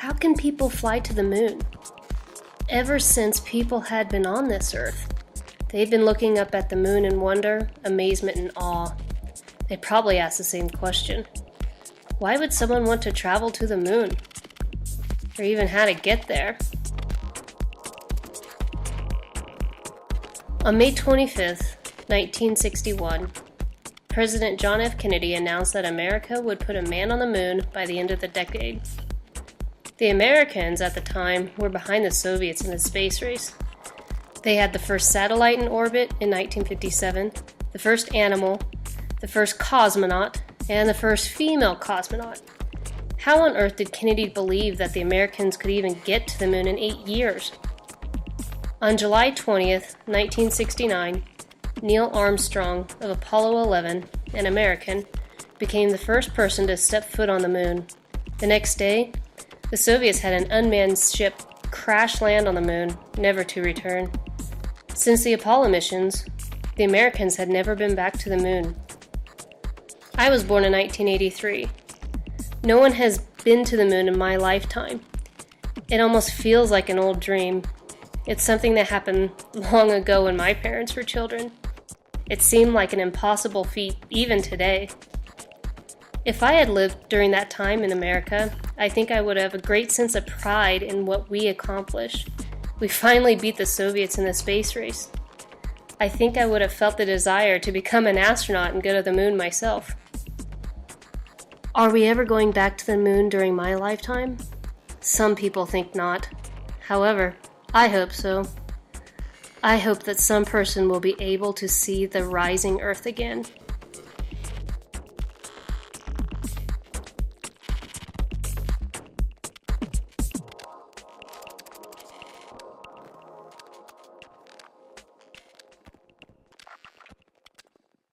How can people fly to the moon? Ever since people had been on this earth, they've been looking up at the moon in wonder, amazement, and awe. They probably asked the same question. Why would someone want to travel to the moon? Or even how to get there? On May 25th, 1961, President John F. Kennedy announced that America would put a man on the moon by the end of the decade. The Americans at the time were behind the Soviets in the space race. They had the first satellite in orbit in 1957, the first animal, the first cosmonaut, and the first female cosmonaut. How on earth did Kennedy believe that the Americans could even get to the moon in 8 years? On July 20th, 1969, Neil Armstrong of Apollo 11, an American, became the first person to step foot on the moon. The next day, the Soviets had an unmanned ship crash land on the moon, never to return. Since the Apollo missions, the Americans had never been back to the moon. I was born in 1983. No one has been to the moon in my lifetime. It almost feels like an old dream. It's something that happened long ago when my parents were children. It seemed like an impossible feat even today. If I had lived during that time in America, I think I would have a great sense of pride in what we accomplished. We finally beat the Soviets in the space race. I think I would have felt the desire to become an astronaut and go to the moon myself. Are we ever going back to the moon during my lifetime? Some people think not. However, I hope so. I hope that some person will be able to see the rising Earth again.